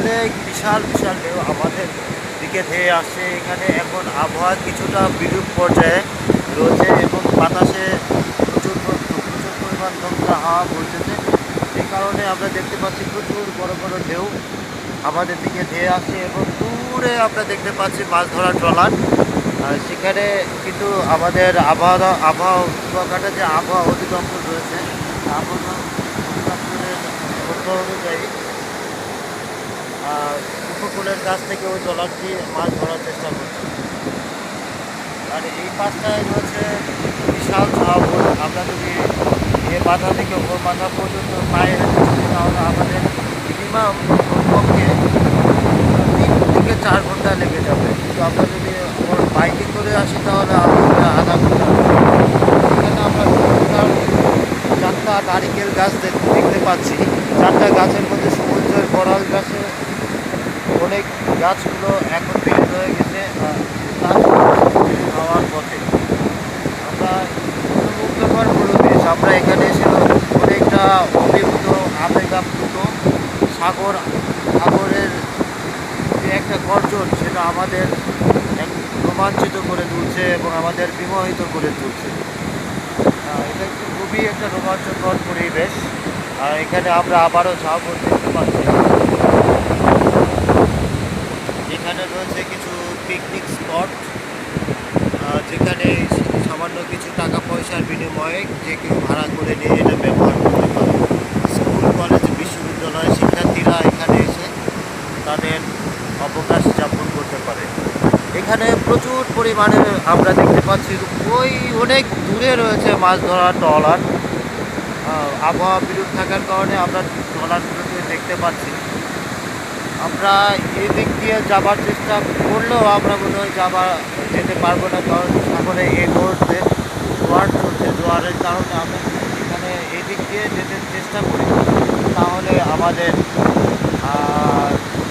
অনেক বিশাল বিশাল ঢেউ আমাদের দিকে ধেয়ে আসছে। এখানে এখন আবহাওয়া কিছুটা বিরূপ পর্যায়ে রয়েছে এবং বাতাসে প্রচুর পরিমাণ দমকা হাওয়া বইতেছে। এই কারণে আমরা দেখতে পাচ্ছি প্রচুর বড় বড় ঢেউ আমাদের দিকে ধেয়ে আসছে এবং দূরে আমরা দেখতে পাচ্ছি মাছ ধরার ট্রলার। সেখানে কিন্তু আমাদের কুয়াকাটা যে আবহাওয়া অধিদপ্তর রয়েছে, আবহাওয়া অধিদপ্তরের তথ্য অনুযায়ী উপকূলের কাছ থেকে ওই ট্রলারটি মাছ ধরার চেষ্টা করছে। আর এই পাশটায় রয়েছে বিশাল ঝাউবন। আমরা যদি এ মাথা থেকে ওর মাথা পর্যন্ত পায়ে হেঁটে চলি তাহলে আমাদের মিনিমাম কমপক্ষে 3 থেকে 4 ঘন্টা লেগে যাবে। কিন্তু আমরা যদি ওর বাইকে করে আসি তাহলে আমাদের আধা ঘন্টা। এখানে আমরা 4টা নারিকেল গাছ দেখতে পাচ্ছি। 4টা গাছের মধ্যে সমুদ্রের বড়াল গাছে অনেক গাছগুলো এখন বিলীন হয়ে গেছে হওয়ার পথে। আমরা মুগ্ধকর পরিবেশ, আমরা এখানে এসে অনেকটা অভিভূত আবেগাপ্লুত। সাগরের যে একটা গর্জন সেটা আমাদের রোমাঞ্চিত করে তুলছে এবং আমাদের বিমোহিত করে তুলছে। এটা খুবই একটা রোমাঞ্চকর পরিবেশ। আর এখানে আমরা আবারও ঝাউবন দেখতে পাচ্ছি। এখানে রয়েছে কিছু পিকনিক স্পট, যেখানে সামান্য কিছু টাকা পয়সার বিনিময়ে যে কেউ ভাড়া করে নিয়ে এটা ব্যবহার করতে পারে। স্কুল কলেজ বিশ্ববিদ্যালয়ের শিক্ষার্থীরা এখানে এসে তাদের অবকাশ যাপন করতে পারে। এখানে প্রচুর পরিমাণে আমরা দেখতে পাচ্ছি ওই অনেক দূরে রয়েছে মাছ ধরার ট্রলার। আবহাওয়া বিরূপ থাকার কারণে আমরা ট্রলারগুলোকে দেখতে পাচ্ছি। আমরা এই দিক দিয়ে যাবার চেষ্টা করলেও আমরা মনে হয় যেতে পারবো না, কারণ সাগরে এই মুহূর্তে জোয়ার চলছে। জোয়ারের কারণে আমরা এখানে এই দিক দিয়ে যেতে চেষ্টা করি তাহলে আমাদের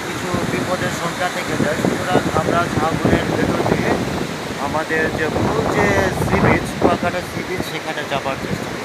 কিছু বিপদের সংখ্যা থেকে যায়। সুতরাং আমরা সাগরের ভেতর দিয়ে আমাদের যে মূল যে sea beach, Kuakata sea beach, সেখানে যাবার চেষ্টা করি।